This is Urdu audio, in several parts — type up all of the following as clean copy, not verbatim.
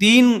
3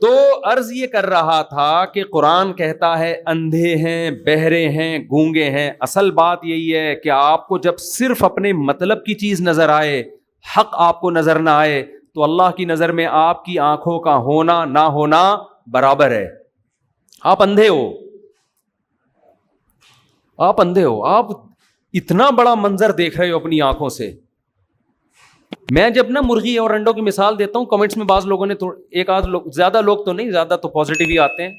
تو عرض یہ کر رہا تھا کہ قرآن کہتا ہے اندھے ہیں، بہرے ہیں، گونگے ہیں. اصل بات یہی ہے کہ آپ کو جب صرف اپنے مطلب کی چیز نظر آئے، حق آپ کو نظر نہ آئے، تو اللہ کی نظر میں آپ کی آنکھوں کا ہونا نہ ہونا برابر ہے. آپ اندھے ہو، آپ اندھے ہو، آپ اتنا بڑا منظر دیکھ رہے ہو اپنی آنکھوں سے. میں جب نا مرغی اور انڈوں کی مثال دیتا ہوں، کمنٹس میں بعض لوگوں نے ایک آدھ لوگ، زیادہ لوگ تو نہیں، زیادہ تو پازیٹیو ہی آتے ہیں،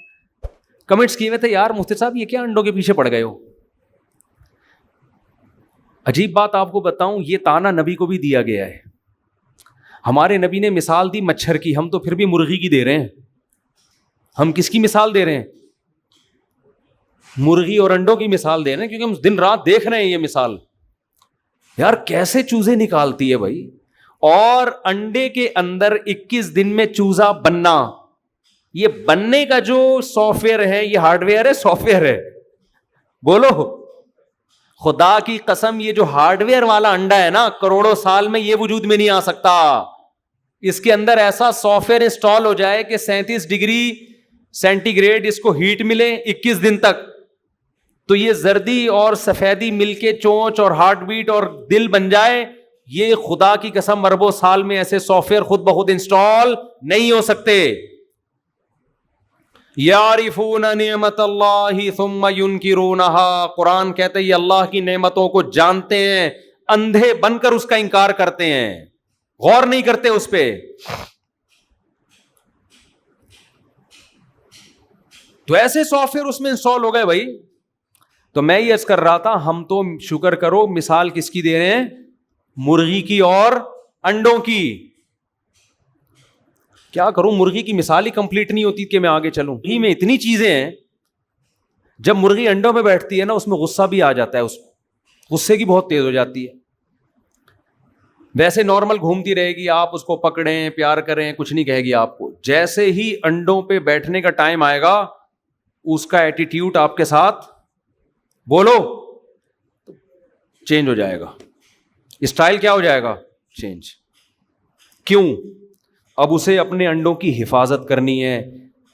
کمنٹس کیے ہوئے تھے یار مفتی صاحب یہ کیا انڈوں کے پیچھے پڑ گئے ہو. عجیب بات آپ کو بتاؤں، یہ تانا نبی کو بھی دیا گیا ہے. ہمارے نبی نے مثال دی مچھر کی، ہم تو پھر بھی مرغی کی دے رہے ہیں. ہم کس کی مثال دے رہے ہیں؟ مرغی اور انڈوں کی مثال دے رہے ہیں، کیونکہ ہم دن رات دیکھ رہے ہیں یہ مثال. یار کیسے چوزے نکالتی ہے بھائی، اور انڈے کے اندر 21 دن میں چوزا بننا. یہ بننے کا جو سافٹ ویئر ہے، یہ ہارڈ ویئر ہے سافٹ ویئر ہے؟ بولو خدا کی قسم، یہ جو ہارڈ ویئر والا انڈا ہے نا، کروڑوں سال میں یہ وجود میں نہیں آ سکتا. اس کے اندر ایسا سافٹ ویئر انسٹال ہو جائے کہ 37 ڈگری سینٹی گریڈ اس کو ہیٹ ملے 21 دن تک، تو یہ زردی اور سفیدی مل کے چونچ اور ہارٹ بیٹ اور دل بن جائے. یہ خدا کی قسم اربوں سال میں ایسے سافٹ ویئر خود بخود انسٹال نہیں ہو سکتے. یعرفون نعمت اللہ ثم ینکرونہا. قرآن کہتے ہیں یہ اللہ کی نعمتوں کو جانتے ہیں، اندھے بن کر اس کا انکار کرتے ہیں، غور نہیں کرتے اس پہ. تو ایسے سافٹ ویئر اس میں انسٹال ہو گئے بھائی. تو میں یہ عرض کر رہا تھا، ہم تو شکر کرو مثال کس کی دے رہے ہیں؟ مرغی کی اور انڈوں کی. کیا کروں، مرغی کی مثال ہی کمپلیٹ نہیں ہوتی کہ میں آگے چلوں. مرغی میں اتنی چیزیں ہیں، جب مرغی انڈوں میں بیٹھتی ہے نا، اس میں غصہ بھی آ جاتا ہے، اس غصے کی بہت تیز ہو جاتی ہے. ویسے نارمل گھومتی رہے گی، آپ اس کو پکڑیں پیار کریں کچھ نہیں کہے گی آپ کو. جیسے ہی انڈوں پہ بیٹھنے کا ٹائم آئے گا، اس کا ایٹیٹیوڈ آپ کے ساتھ بولو چینج ہو جائے گا. اسٹائل کیا ہو جائے گا؟ چینج. کیوں؟ اب اسے اپنے انڈوں کی حفاظت کرنی ہے.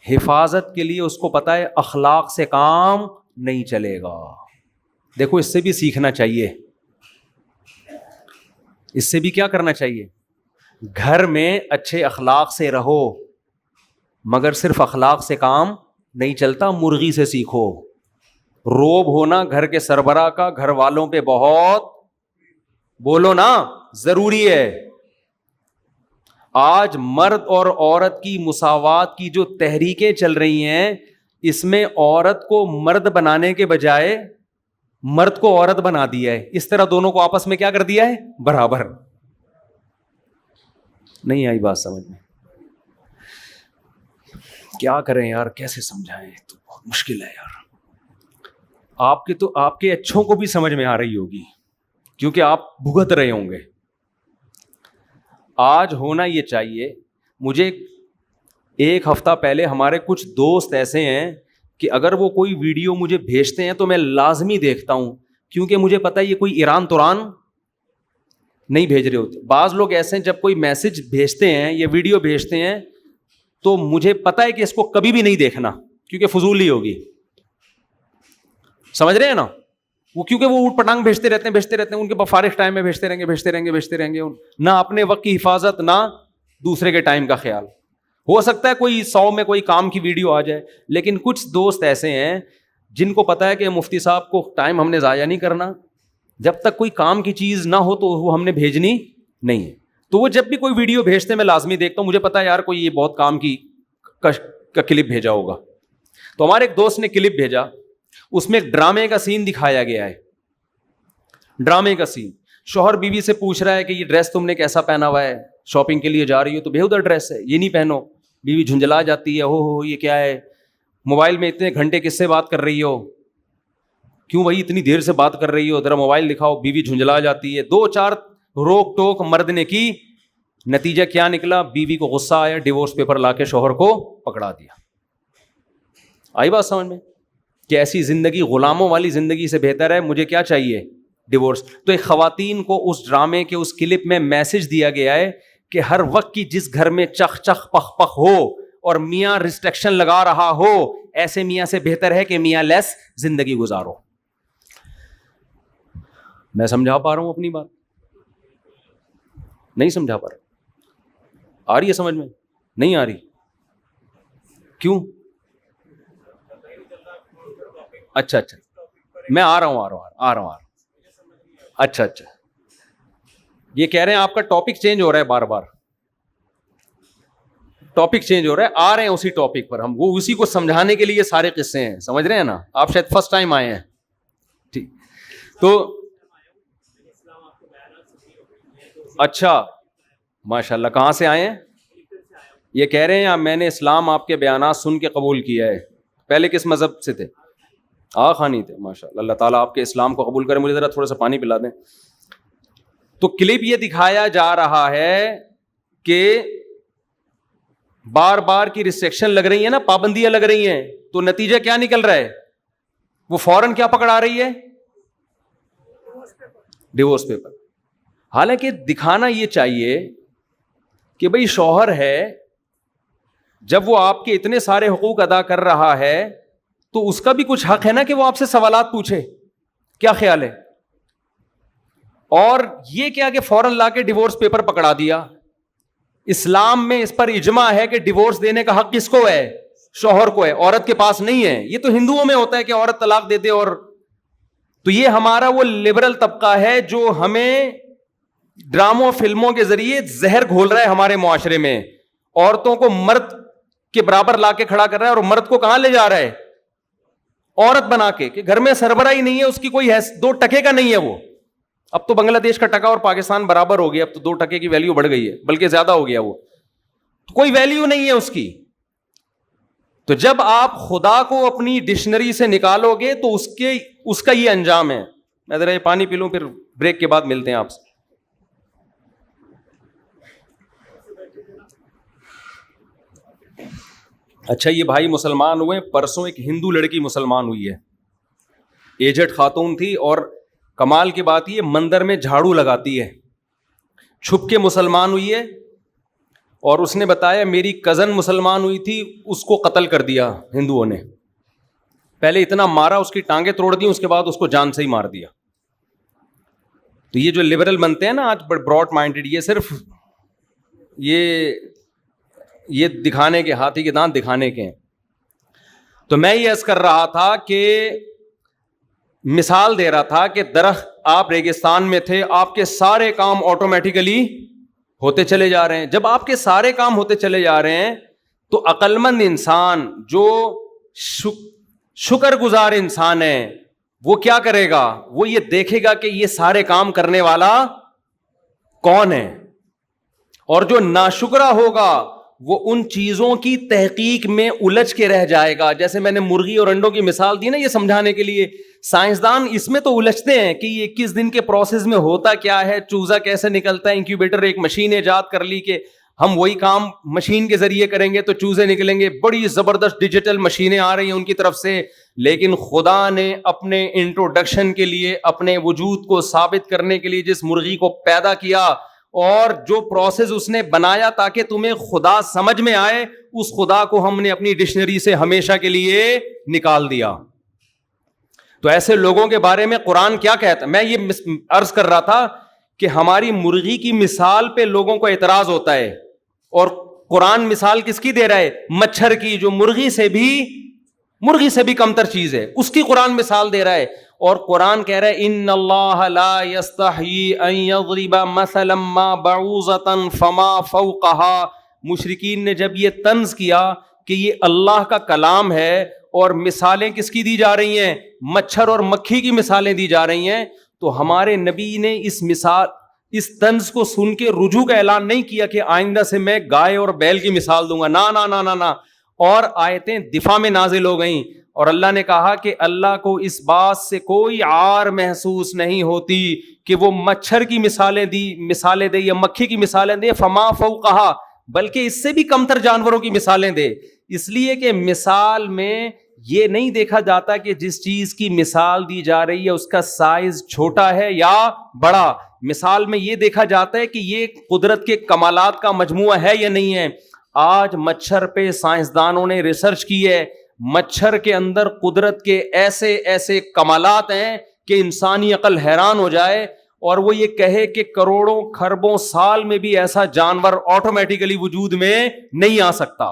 حفاظت کے لیے اس کو پتا ہے اخلاق سے کام نہیں چلے گا. دیکھو اس سے بھی سیکھنا چاہیے، اس سے بھی کیا کرنا چاہیے؟ گھر میں اچھے اخلاق سے رہو، مگر صرف اخلاق سے کام نہیں چلتا. مرغی سے سیکھو. روب ہونا گھر کے سربراہ کا گھر والوں پہ بہت، بولو نا، ضروری ہے. آج مرد اور عورت کی مساوات کی جو تحریکیں چل رہی ہیں، اس میں عورت کو مرد بنانے کے بجائے مرد کو عورت بنا دیا ہے. اس طرح دونوں کو آپس میں کیا کر دیا ہے؟ برابر. نہیں آئی بات سمجھ میں؟ کیا کریں یار، کیسے سمجھائیں؟ تو بہت مشکل ہے یار. آپ کے اچھوں کو بھی سمجھ میں آ رہی ہوگی، کیونکہ آپ بھگت رہے ہوں گے. آج ہونا یہ چاہیے. مجھے ایک ہفتہ پہلے ہمارے کچھ دوست ایسے ہیں کہ اگر وہ کوئی ویڈیو مجھے بھیجتے ہیں تو میں لازمی دیکھتا ہوں، کیونکہ مجھے پتا ہے یہ کوئی ایران توران نہیں بھیج رہے ہوتے. بعض لوگ ایسے ہیں جب کوئی میسج بھیجتے ہیں یا ویڈیو بھیجتے ہیں تو مجھے پتا ہے کہ اس کو کبھی بھی نہیں دیکھنا، کیونکہ فضول ہی ہوگی. سمجھ رہے ہیں نا؟ وہ کیونکہ وہ اوٹ پٹانگ بھیجتے رہتے ہیں، ان کے فارغ ٹائم میں بھیجتے رہیں گے، نہ اپنے وقت کی حفاظت نہ دوسرے کے ٹائم کا خیال. ہو سکتا ہے کوئی 100 میں کوئی کام کی ویڈیو آ جائے، لیکن کچھ دوست ایسے ہیں جن کو پتا ہے کہ مفتی صاحب کو ٹائم ہم نے ضائع نہیں کرنا، جب تک کوئی کام کی چیز نہ ہو تو وہ ہم نے بھیجنی نہیں ہے. تو وہ جب بھی کوئی ویڈیو بھیجتے میں لازمی دیکھتا ہوں. مجھے پتا ہے یار کوئی یہ بہت کام کی کا کلپ بھیجا ہوگا. تو ہمارے ایک دوست نے کلپ بھیجا، اس میں ایک ڈرامے کا سین دکھایا گیا ہے. ڈرامے کا سین، شوہر بیوی سے پوچھ رہا ہے کہ یہ ڈریس تم نے کیسا پہنا ہوا ہے، شاپنگ کے لیے جا رہی ہو تو بےہودہ ڈریس ہے، یہ نہیں پہنو. بیوی جھنجھلا جاتی ہے، ہو یہ کیا ہے، موبائل میں اتنے گھنٹے کس سے بات کر رہی ہو، کیوں بھائی اتنی دیر سے بات کر رہی ہو، ذرا موبائل دکھاؤ. بیوی جھنجھلا جاتی ہے. 2-4 روک ٹوک مرد نے کی، نتیجہ کیا نکلا؟ بیوی کو غصہ آیا، ڈیورس پیپر لا کے شوہر کو پکڑا دیا. آئی بات سمجھ میں؟ کہ ایسی زندگی، غلاموں والی زندگی سے بہتر ہے مجھے کیا چاہیے؟ ڈیورس. تو ایک خواتین کو اس ڈرامے کے اس کلپ میں میسج دیا گیا ہے کہ ہر وقت کی جس گھر میں چخ چخ پخ پخ ہو اور میاں ریسٹرکشن لگا رہا ہو, ایسے میاں سے بہتر ہے کہ میاں لیس زندگی گزارو. میں سمجھا پا رہا ہوں اپنی بات؟ نہیں سمجھا پا رہا؟ آ رہی ہے سمجھ میں؟ نہیں آ رہی؟ کیوں؟ اچھا میں آ رہا ہوں. اچھا یہ کہہ رہے ہیں آپ کا ٹاپک چینج ہو رہا ہے, بار بار ٹاپک چینج ہو رہا ہے, آ رہے ہیں اسی ٹاپک پر ہم, وہ اسی کو سمجھانے کے لیے سارے قصے ہیں, سمجھ رہے ہیں نا آپ؟ شاید فرسٹ ٹائم آئے ہیں. ٹھیک, تو اچھا ماشاء اللہ, کہاں سے آئے ہیں؟ یہ کہہ رہے ہیں میں نے اسلام آپ کے بیانات سن کے قبول کیا ہے. پہلے کس مذہب سے تھے؟ خانی تھے. ماشاء اللہ, اللہ تعالیٰ آپ کے اسلام کو قبول کرے. مجھے ذرا تھوڑا سا پانی پلا دیں. تو کلپ یہ دکھایا جا رہا ہے کہ بار بار کی ریسٹرکشن لگ رہی ہے نا, پابندیاں لگ رہی ہیں, تو نتیجہ کیا نکل رہا ہے؟ وہ فوراً کیا پکڑا رہی ہے؟ Divorce paper. حالانکہ دکھانا یہ چاہیے کہ بھئی شوہر ہے, جب وہ آپ کے اتنے سارے حقوق ادا کر رہا ہے تو اس کا بھی کچھ حق ہے نا کہ وہ آپ سے سوالات پوچھے. کیا خیال ہے؟ اور یہ کیا کہ فوراً لا کے ڈیورس پیپر پکڑا دیا. اسلام میں اس پر اجماع ہے کہ ڈیورس دینے کا حق کس کو ہے؟ شوہر کو ہے, عورت کے پاس نہیں ہے. یہ تو ہندوؤں میں ہوتا ہے کہ عورت طلاق دے دے. اور تو یہ ہمارا وہ لبرل طبقہ ہے جو ہمیں ڈراموں فلموں کے ذریعے زہر گھول رہا ہے ہمارے معاشرے میں. عورتوں کو مرد کے برابر لا کے کھڑا کر رہا ہے, اور مرد کو کہاں لے جا رہا ہے؟ عورت بنا کے, کہ گھر میں سربراہ ہی نہیں ہے, اس کی کوئی 2 ٹکے کا نہیں ہے وہ. اب تو بنگلہ دیش کا ٹکا اور پاکستان برابر ہو گیا, اب تو 2 ٹکے کی ویلیو بڑھ گئی ہے, بلکہ زیادہ ہو گیا. وہ کوئی ویلیو نہیں ہے اس کی. تو جب آپ خدا کو اپنی ڈکشنری سے نکالو گے تو اس کا یہ انجام ہے. میں ذرا یہ پانی پی لوں, پھر بریک کے بعد ملتے ہیں آپ سے. اچھا, یہ بھائی مسلمان ہوئے, پرسوں ایک ہندو لڑکی مسلمان ہوئی ہے, ایجڈ خاتون تھی, اور کمال کی بات یہ مندر میں جھاڑو لگاتی ہے. چھپ کے مسلمان ہوئی ہے, اور اس نے بتایا میری کزن مسلمان ہوئی تھی, اس کو قتل کر دیا ہندوؤں نے. پہلے اتنا مارا, اس کی ٹانگیں توڑ دی, اس کے بعد اس کو جان سے ہی مار دیا. تو یہ جو لبرل بنتے ہیں نا آج, براڈ مائنڈیڈ, یہ صرف یہ دکھانے کے, ہاتھی کے دانت دکھانے کے ہیں. تو میں یہ عرض کر رہا تھا کہ مثال دے رہا تھا کہ درخت, آپ ریگستان میں تھے, آپ کے سارے کام آٹومیٹیکلی ہوتے چلے جا رہے ہیں. جب آپ کے سارے کام ہوتے چلے جا رہے ہیں تو عقل مند انسان جو شکر گزار انسان ہے وہ کیا کرے گا؟ وہ یہ دیکھے گا کہ یہ سارے کام کرنے والا کون ہے. اور جو ناشکرا ہوگا وہ ان چیزوں کی تحقیق میں الجھ کے رہ جائے گا. جیسے میں نے مرغی اور انڈوں کی مثال دی نا, یہ سمجھانے کے لیے. سائنسدان اس میں تو الجھتے ہیں کہ یہ 21 دن کے پروسیس میں ہوتا کیا ہے, چوزا کیسے نکلتا ہے. انکیوبیٹر ایک مشین ایجاد کر لی کہ ہم وہی کام مشین کے ذریعے کریں گے تو چوزے نکلیں گے. بڑی زبردست ڈیجیٹل مشینیں آ رہی ہیں ان کی طرف سے. لیکن خدا نے اپنے انٹروڈکشن کے لیے, اپنے وجود کو ثابت کرنے کے لیے جس مرغی کو پیدا کیا اور جو پروسیس اس نے بنایا تاکہ تمہیں خدا سمجھ میں آئے, اس خدا کو ہم نے اپنی ڈکشنری سے ہمیشہ کے لیے نکال دیا. تو ایسے لوگوں کے بارے میں قرآن کیا کہتا ہے؟ میں یہ عرض کر رہا تھا کہ ہماری مرغی کی مثال پہ لوگوں کو اعتراض ہوتا ہے, اور قرآن مثال کس کی دے رہا ہے؟ مچھر کی, جو مرغی سے بھی کمتر چیز ہے, اس کی قرآن مثال دے رہا ہے. اور قرآن کہہ رہا ہے ان اللہ لا یستحیی ان یضرب مثلا ما بعوضۃ فما فوقها. مشرکین نے جب یہ طنز کیا کہ یہ اللہ کا کلام ہے اور مثالیں کس کی دی جا رہی ہیں؟ مچھر اور مکھی کی مثالیں دی جا رہی ہیں, تو ہمارے نبی نے اس طنز کو سن کے رجوع کا اعلان نہیں کیا کہ آئندہ سے میں گائے اور بیل کی مثال دوں گا. نا نا نا نا نا. اور آیتیں دفاع میں نازل ہو گئیں, اور اللہ نے کہا کہ اللہ کو اس بات سے کوئی عار محسوس نہیں ہوتی کہ وہ مچھر کی مثالیں دے یا مکھی کی مثالیں دے, فما فوقہا, بلکہ اس سے بھی کمتر جانوروں کی مثالیں دے. اس لیے کہ مثال میں یہ نہیں دیکھا جاتا کہ جس چیز کی مثال دی جا رہی ہے اس کا سائز چھوٹا ہے یا بڑا. مثال میں یہ دیکھا جاتا ہے کہ یہ قدرت کے کمالات کا مجموعہ ہے یا نہیں ہے. آج مچھر پہ سائنسدانوں نے ریسرچ کی ہے, مچھر کے اندر قدرت کے ایسے ایسے کمالات ہیں کہ انسانی عقل حیران ہو جائے, اور وہ یہ کہے کہ کروڑوں کھربوں سال میں بھی ایسا جانور آٹومیٹیکلی وجود میں نہیں آ سکتا.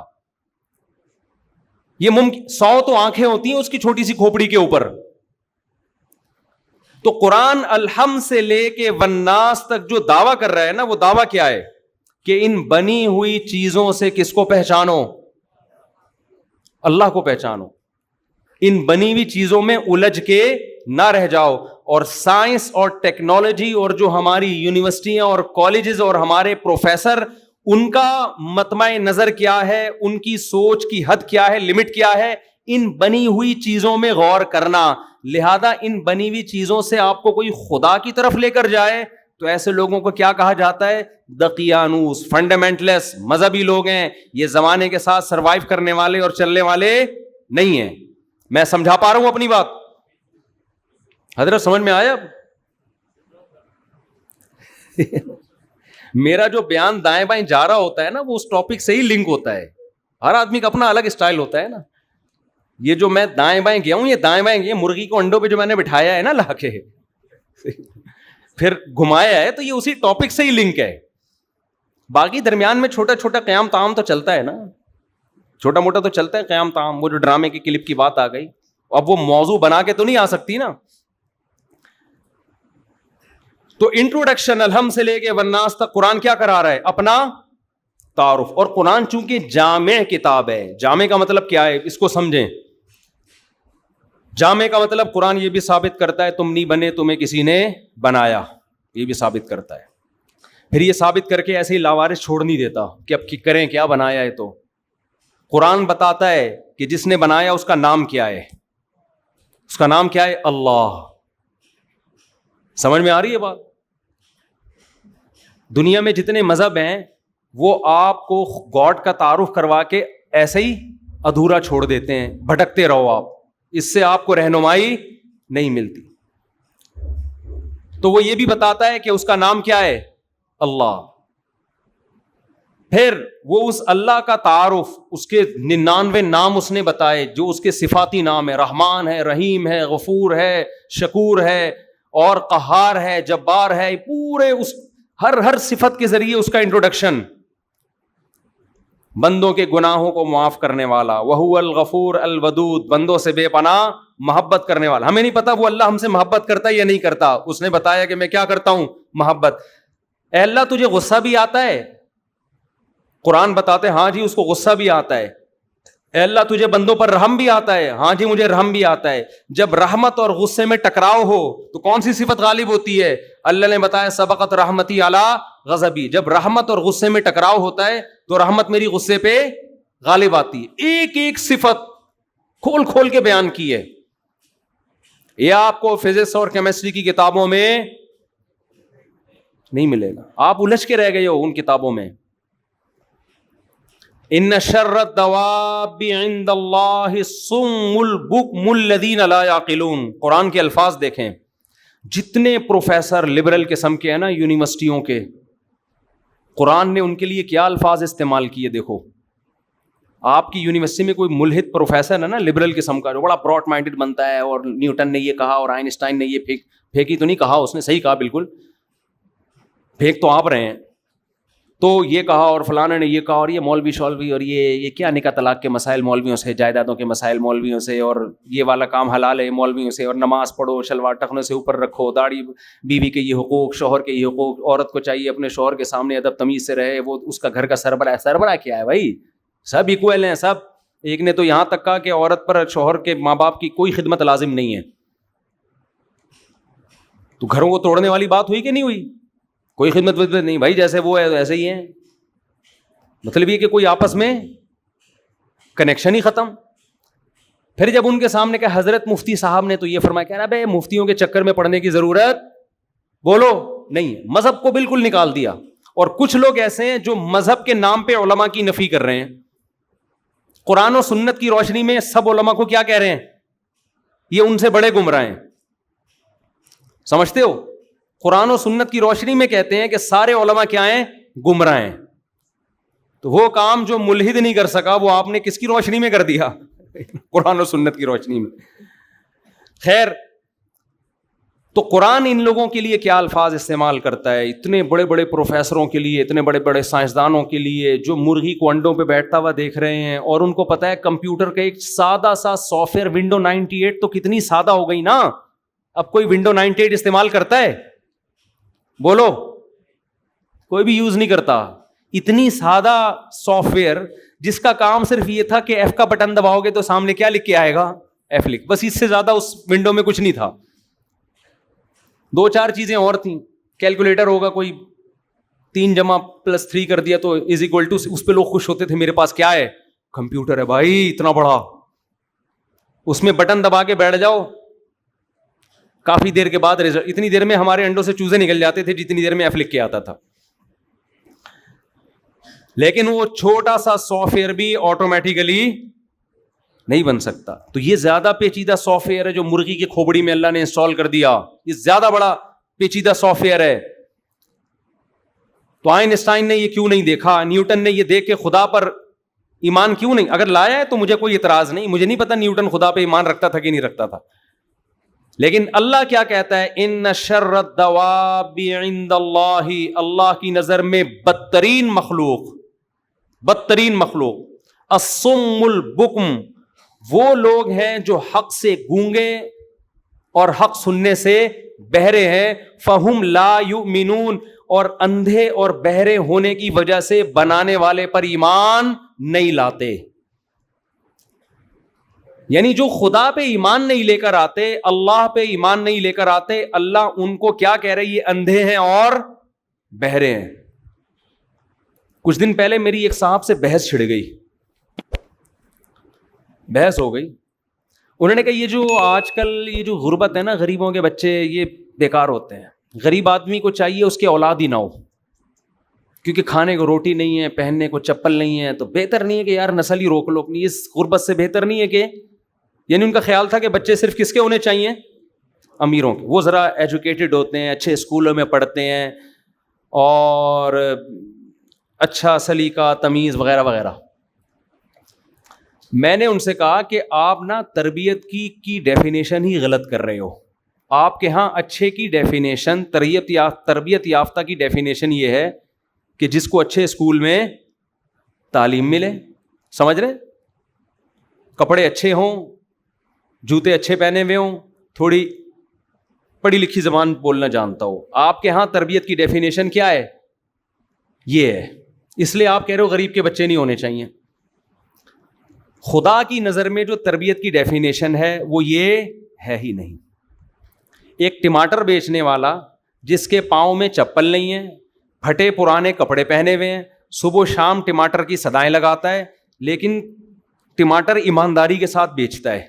یہ ممکن, 100 تو آنکھیں ہوتی ہیں اس کی چھوٹی سی کھوپڑی کے اوپر. تو قرآن الحم سے لے کے والناس تک جو دعویٰ کر رہا ہے نا, وہ دعویٰ کیا ہے کہ ان بنی ہوئی چیزوں سے کس کو پہچانو؟ اللہ کو پہچانو. ان بنی ہوئی چیزوں میں الجھ کے نہ رہ جاؤ. اور سائنس اور ٹیکنالوجی اور جو ہماری یونیورسٹیاں اور کالجز اور ہمارے پروفیسر, ان کا مطمع نظر کیا ہے, ان کی سوچ کی حد کیا ہے, لمٹ کیا ہے؟ ان بنی ہوئی چیزوں میں غور کرنا. لہذا ان بنی ہوئی چیزوں سے آپ کو کوئی خدا کی طرف لے کر جائے تو ایسے لوگوں کو کیا کہا جاتا ہے؟ دقیانوس, فنڈامنٹلسٹ, مذہبی لوگ ہیں. یہ زمانے کے ساتھ سروائیو کرنے والے اور چلنے والے نہیں ہیں. میں سمجھا پا رہا ہوں اپنی بات؟ حضرت سمجھ میں آیا؟ میرا جو بیان دائیں بائیں جا رہا ہوتا ہے نا, وہ اس ٹاپک سے ہی لنک ہوتا ہے. ہر آدمی کا اپنا الگ اسٹائل ہوتا ہے نا. یہ جو میں دائیں بائیں گیا ہوں, یہ دائیں بائیں گیا, مرغی کو انڈوں پہ جو میں نے بٹھایا ہے نا لا کے پھر گھمایا ہے, تو یہ اسی ٹاپک سے ہی لنک ہے. باقی درمیان میں چھوٹا چھوٹا قیام تام تو چلتا ہے نا, چھوٹا موٹا تو چلتا ہے قیام تام. وہ جو ڈرامے کی کلپ کی بات آ گئی, اب وہ موضوع بنا کے تو نہیں آ سکتی نا. تو انٹروڈکشن الحم سے لے کے والناس تک قرآن کیا کرا رہا ہے؟ اپنا تعارف. اور قرآن چونکہ جامع کتاب ہے, جامع کا مطلب کیا ہے اس کو سمجھیں. جامع کا مطلب قرآن یہ بھی ثابت کرتا ہے تم نہیں بنے, تمہیں کسی نے بنایا, یہ بھی ثابت کرتا ہے. پھر یہ ثابت کر کے ایسے ہی لاوارث چھوڑ نہیں دیتا کہ اب کریں کیا, بنایا ہے تو. قرآن بتاتا ہے کہ جس نے بنایا اس کا نام کیا ہے. اس کا نام کیا ہے؟ اللہ. سمجھ میں آ رہی ہے بات؟ دنیا میں جتنے مذہب ہیں وہ آپ کو گاڈ کا تعارف کروا کے ایسے ہی ادھورا چھوڑ دیتے ہیں, بھٹکتے رہو آپ, اس سے آپ کو رہنمائی نہیں ملتی. تو وہ یہ بھی بتاتا ہے کہ اس کا نام کیا ہے؟ اللہ. پھر وہ اس اللہ کا تعارف, اس کے 99 نام اس نے بتائے جو اس کے صفاتی نام ہے. رحمان ہے, رحیم ہے, غفور ہے, شکور ہے, اور قہار ہے, جبار ہے. پورے اس ہر صفت کے ذریعے اس کا انٹروڈکشن. بندوں کے گناہوں کو معاف کرنے والا, وہو الغفور الودود, بندوں سے بے پناہ محبت کرنے والا. ہمیں نہیں پتا وہ اللہ ہم سے محبت کرتا ہے یا نہیں کرتا, اس نے بتایا کہ میں کیا کرتا ہوں؟ محبت. اے اللہ تجھے غصہ بھی آتا ہے؟ قرآن بتاتے ہاں جی اس کو غصہ بھی آتا ہے. اے اللہ تجھے بندوں پر رحم بھی آتا ہے؟ ہاں جی مجھے رحم بھی آتا ہے. جب رحمت اور غصے میں ٹکراؤ ہو تو کون سی صفت غالب ہوتی ہے؟ اللہ نے بتایا سبقت رحمتی علی غضبی. جب رحمت اور غصے میں ٹکراؤ ہوتا ہے تو رحمت میری غصے پہ غالب آتی ہے. ایک ایک صفت کھول کھول کے بیان کی ہے. یہ آپ کو فزکس اور کیمسٹری کی کتابوں میں نہیں ملے گا, آپ الجھ کے رہ گئے ہو ان کتابوں میں. ان شر الدواب عند اللہ الصم البکم الذین لا یعقلون. قرآن کے الفاظ دیکھیں, جتنے پروفیسر لبرل قسم کے ہیں نا یونیورسٹیوں کے, قرآن نے ان کے لیے کیا الفاظ استعمال کیے دیکھو. آپ کی یونیورسٹی میں کوئی ملحد پروفیسر ہے نا لبرل قسم کا, جو بڑا براڈ مائنڈڈ بنتا ہے, اور نیوٹن نے یہ کہا اور آئنسٹائن نے یہ پھینکی تو نہیں کہا, اس نے صحیح کہا بالکل, پھینک تو آپ رہے ہیں, تو یہ کہا اور فلانا نے یہ کہا, اور یہ مولوی شولوی, اور یہ کیا نکاح طلاق کے مسائل مولویوں سے, جائیدادوں کے مسائل مولویوں سے, اور یہ والا کام حلال ہے مولویوں سے, اور نماز پڑھو, شلوار ٹخنے سے اوپر رکھو, داڑھی, بیوی کے یہ حقوق, شوہر کے یہ حقوق, عورت کو چاہیے اپنے شوہر کے سامنے ادب تمیز سے رہے, وہ اس کا گھر کا سربراہ ہے. سربراہ کیا ہے بھائی؟ سب ایکوئل ہیں سب. ایک نے تو یہاں تک کہا کہ عورت پر شوہر کے ماں باپ کی کوئی خدمت لازم نہیں ہے. تو گھروں کو توڑنے والی بات ہوئی کہ نہیں ہوئی؟ کوئی خدمت نہیں بھائی, جیسے وہ ہے ایسے ہی ہیں. مطلب یہ کہ کوئی آپس میں کنیکشن ہی ختم. پھر جب ان کے سامنے کہ حضرت مفتی صاحب نے تو یہ فرمایا کہ ابے مفتیوں کے چکر میں پڑنے کی ضرورت بولو نہیں, مذہب کو بالکل نکال دیا. اور کچھ لوگ ایسے ہیں جو مذہب کے نام پہ علماء کی نفی کر رہے ہیں. قرآن و سنت کی روشنی میں سب علماء کو کیا کہہ رہے ہیں؟ یہ ان سے بڑے گمراہ ہیں. سمجھتے ہو؟ قرآن و سنت کی روشنی میں کہتے ہیں کہ سارے علماء کیا ہیں؟ گمراہ ہیں. تو وہ کام جو ملحد نہیں کر سکا وہ آپ نے کس کی روشنی میں کر دیا؟ قرآن و سنت کی روشنی میں. خیر، تو قرآن ان لوگوں کے لیے کیا الفاظ استعمال کرتا ہے؟ اتنے بڑے بڑے پروفیسروں کے لیے، اتنے بڑے بڑے سائنسدانوں کے لیے جو مرغی کو انڈوں پہ بیٹھتا ہوا دیکھ رہے ہیں، اور ان کو پتا ہے کمپیوٹر کا ایک سادہ سا سافٹ ویئر ونڈو 98 تو کتنی سادہ ہو گئی نا. اب کوئی ونڈو 98 استعمال کرتا ہے؟ بولو، کوئی بھی یوز نہیں کرتا. اتنی سادہ سافٹ ویئر جس کا کام صرف یہ تھا کہ ایف کا بٹن دباؤ گے تو سامنے کیا لکھ کے آئے گا؟ ایف لکھ. بس اس سے زیادہ اس ونڈو میں کچھ نہیں تھا. 2-4 چیزیں اور تھیں. کیلکولیٹر ہوگا، کوئی 3 جمع + 3 کر دیا تو = اس پہ لوگ خوش ہوتے تھے. میرے پاس کیا ہے؟ کمپیوٹر ہے بھائی اتنا بڑا، اس میں بٹن دبا کے بیٹھ جاؤ. کافی دیر کے بعد رزلٹ، اتنی دیر میں ہمارے انڈوں سے چوزے نکل جاتے تھے جتنی دیر میں ایف لکھ کے آتا تھا. لیکن وہ چھوٹا سا سافٹ ویئر بھی آٹومیٹیکلی نہیں بن سکتا. تو یہ زیادہ پیچیدہ سافٹ ویئر ہے جو مرغی کی کھوپڑی میں اللہ نے انسٹال کر دیا. یہ زیادہ بڑا پیچیدہ سافٹ ویئر ہے. تو آئنسٹائن نے یہ کیوں نہیں دیکھا؟ نیوٹن نے یہ دیکھ کے خدا پر ایمان کیوں نہیں؟ اگر لایا ہے تو مجھے کوئی اعتراض نہیں. مجھے نہیں پتا نیوٹن خدا پہ ایمان رکھتا تھا کہ نہیں رکھتا تھا. لیکن اللہ کیا کہتا ہے؟ ان شر الدواب عند اللہ، اللہ کی نظر میں بدترین مخلوق الصم البکم، وہ لوگ ہیں جو حق سے گونگے اور حق سننے سے بہرے ہیں. فہم لا یؤمنون، اور اندھے اور بہرے ہونے کی وجہ سے بنانے والے پر ایمان نہیں لاتے. یعنی جو خدا پہ ایمان نہیں لے کر آتے، اللہ پہ ایمان نہیں لے کر آتے، اللہ ان کو کیا کہہ رہے؟ یہ اندھے ہیں اور بہرے ہیں. کچھ دن پہلے میری ایک صاحب سے بحث چھڑ گئی، بحث ہو گئی. انہوں نے کہا یہ جو آج کل یہ جو غربت ہے نا، غریبوں کے بچے یہ بیکار ہوتے ہیں. غریب آدمی کو چاہیے اس کے اولاد ہی نہ ہو، کیونکہ کھانے کو روٹی نہیں ہے، پہننے کو چپل نہیں ہے. تو بہتر نہیں ہے کہ یار نسل ہی روک لو اپنی. اس غربت سے بہتر نہیں ہے کہ، یعنی ان کا خیال تھا کہ بچے صرف کس کے ہونے چاہیے؟ امیروں کے. وہ ذرا ایجوکیٹڈ ہوتے ہیں، اچھے اسکولوں میں پڑھتے ہیں، اور اچھا سلیقہ تمیز وغیرہ وغیرہ. میں نے ان سے کہا کہ آپ نا تربیت کی ڈیفینیشن ہی غلط کر رہے ہو. آپ کے ہاں اچھے کی ڈیفینیشن، تربیت یافتہ کی ڈیفینیشن یہ ہے کہ جس کو اچھے اسکول میں تعلیم ملے، سمجھ رہے، کپڑے اچھے ہوں، جوتے اچھے پہنے ہوئے ہوں، تھوڑی پڑھی لکھی زبان بولنا جانتا ہو. آپ کے ہاں تربیت کی ڈیفینیشن کیا ہے؟ یہ ہے. اس لیے آپ کہہ رہے ہو غریب کے بچے نہیں ہونے چاہیے. خدا کی نظر میں جو تربیت کی ڈیفینیشن ہے وہ یہ ہے ہی نہیں. ایک ٹماٹر بیچنے والا جس کے پاؤں میں چپل نہیں ہے، پھٹے پرانے کپڑے پہنے ہوئے ہیں، صبح و شام ٹماٹر کی صدائیں لگاتا ہے، لیکن ٹماٹر ایمانداری کے ساتھ بیچتا ہے.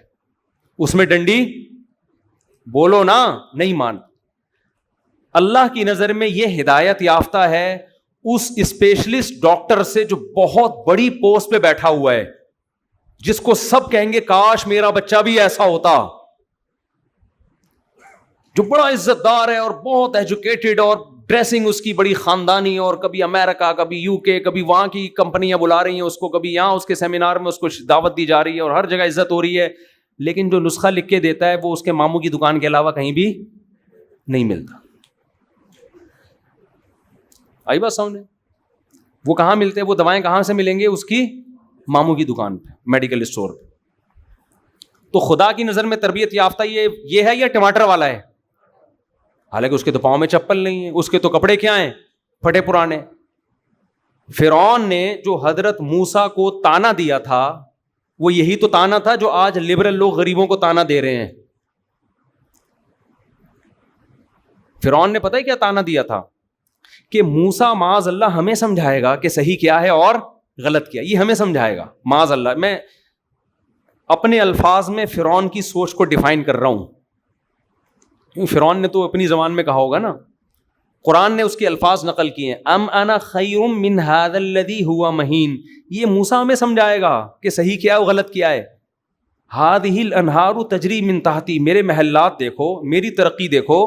اس میں ڈنڈی بولو نا نہیں مان. اللہ کی نظر میں یہ ہدایت یافتہ ہے اس اسپیشلسٹ ڈاکٹر سے جو بہت بڑی پوسٹ پہ بیٹھا ہوا ہے، جس کو سب کہیں گے کاش میرا بچہ بھی ایسا ہوتا، جو بڑا عزت دار ہے اور بہت ایجوکیٹڈ، اور ڈریسنگ اس کی بڑی خاندانی، اور کبھی امریکہ، کبھی یو کے، کبھی وہاں کی کمپنیاں بلا رہی ہیں اس کو، کبھی یہاں اس کے سیمینار میں اس کو دعوت دی جا رہی ہے اور ہر جگہ عزت ہو رہی ہے. لیکن جو نسخہ لکھ کے دیتا ہے وہ اس کے ماموں کی دکان کے علاوہ کہیں بھی نہیں ملتا. آئی بات سامنے؟ وہ کہاں ملتے ہیں؟ وہ دوائیں کہاں سے ملیں گے؟ اس کی ماموں کی دکان پہ، میڈیکل اسٹور پہ. تو خدا کی نظر میں تربیت یافتہ یہ ہے یا ٹماٹر والا ہے؟ حالانکہ اس کے تو پاؤں میں چپل نہیں ہے، اس کے تو کپڑے کیا ہیں؟ پھٹے پرانے. فرعون نے جو حضرت موسیٰ کو تانا دیا تھا وہ یہی تو تانا تھا جو آج لبرل لوگ غریبوں کو تانا دے رہے ہیں. فرعون نے پتہ ہے کیا تانا دیا تھا؟ کہ موسیٰ معاذ اللہ ہمیں سمجھائے گا کہ صحیح کیا ہے اور غلط کیا، یہ ہمیں سمجھائے گا معاذ اللہ. میں اپنے الفاظ میں فرعون کی سوچ کو ڈیفائن کر رہا ہوں، فرعون نے تو اپنی زبان میں کہا ہوگا نا. قرآن نے اس کے الفاظ نقل کیے ہیں، ام انا خیر من ھذا الذی ھوا مہین. یہ موسیٰ ہمیں سمجھائے گا کہ صحیح کیا ہے غلط کیا ہے. ھذہ الانہار تجری من تحتی، میرے محلات دیکھو، میری ترقی دیکھو،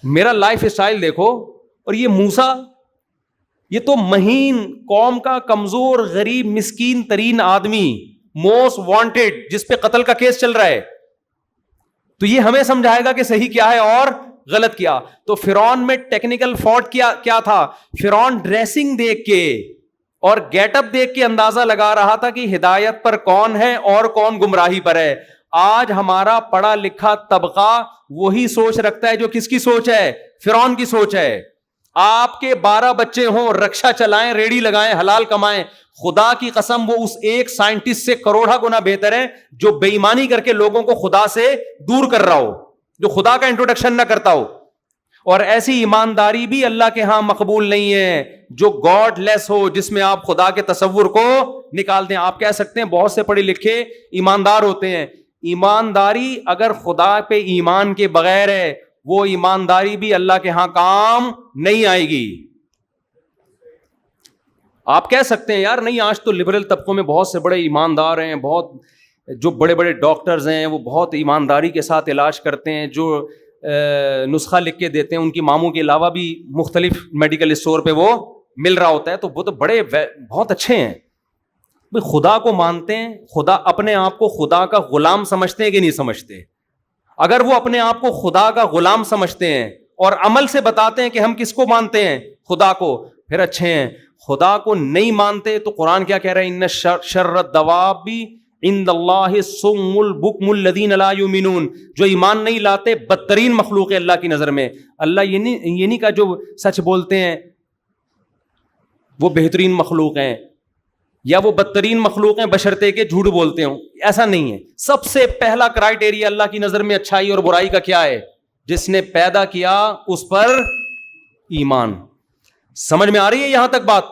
میرا لائف اسٹائل دیکھو. اور یہ موسیٰ یہ تو مہین قوم کا کمزور غریب مسکین ترین آدمی، موسٹ وانٹیڈ، جس پہ قتل کا کیس چل رہا ہے، تو یہ ہمیں سمجھائے گا کہ صحیح کیا ہے اور غلط کیا. تو فرعون میں ٹیکنیکل فالٹ کیا تھا؟ فرعون ڈریسنگ دیکھ کے اور گیٹ اپ دیکھ کے اندازہ لگا رہا تھا کہ ہدایت پر کون ہے اور کون گمراہی پر ہے. آج ہمارا پڑھا لکھا طبقہ وہی سوچ رکھتا ہے جو کس کی سوچ ہے؟ فرعون کی سوچ ہے. آپ کے 12 بچے ہوں، رکشا چلائیں، ریڑھی لگائیں، حلال کمائیں، خدا کی قسم وہ اس ایک سائنٹسٹ سے کروڑا گنا بہتر ہے جو بے ایمانی کر کے لوگوں کو خدا سے دور کر رہا ہو، جو خدا کا انٹروڈکشن نہ کرتا ہو. اور ایسی ایمانداری بھی اللہ کے ہاں مقبول نہیں ہے جو گاڈ لیس ہو، جس میں آپ خدا کے تصور کو نکال دیں. آپ کہہ سکتے ہیں بہت سے پڑھے لکھے ایماندار ہوتے ہیں، ایمانداری اگر خدا پہ ایمان کے بغیر ہے وہ ایمانداری بھی اللہ کے ہاں کام نہیں آئے گی. آپ کہہ سکتے ہیں یار نہیں، آج تو لبرل طبقوں میں بہت سے بڑے ایماندار ہیں، بہت جو بڑے بڑے ڈاکٹرز ہیں وہ بہت ایمانداری کے ساتھ علاج کرتے ہیں، جو نسخہ لکھ کے دیتے ہیں ان کی ماموں کے علاوہ بھی مختلف میڈیکل اسٹور پہ وہ مل رہا ہوتا ہے، تو وہ تو بڑے بہت اچھے ہیں. خدا کو مانتے ہیں، خدا اپنے آپ کو خدا کا غلام سمجھتے ہیں کہ نہیں سمجھتے؟ اگر وہ اپنے آپ کو خدا کا غلام سمجھتے ہیں اور عمل سے بتاتے ہیں کہ ہم کس کو مانتے ہیں؟ خدا کو، پھر اچھے ہیں. خدا کو نہیں مانتے تو قرآن کیا کہہ رہا ہے؟ ان شر الدواب عند اللہ الصم البکم الذین لا یؤمنون. جو ایمان نہیں لاتے بدترین مخلوق ہے اللہ کی نظر میں. اللہ یہ نہیں کہا جو سچ بولتے ہیں وہ بہترین مخلوق ہیں یا وہ بدترین مخلوق ہیں بشرطے کے جھوٹ بولتے ہوں، ایسا نہیں ہے. سب سے پہلا کرائٹیریا اللہ کی نظر میں اچھائی اور برائی کا کیا ہے؟ جس نے پیدا کیا اس پر ایمان. سمجھ میں آ رہی ہے یہاں تک بات؟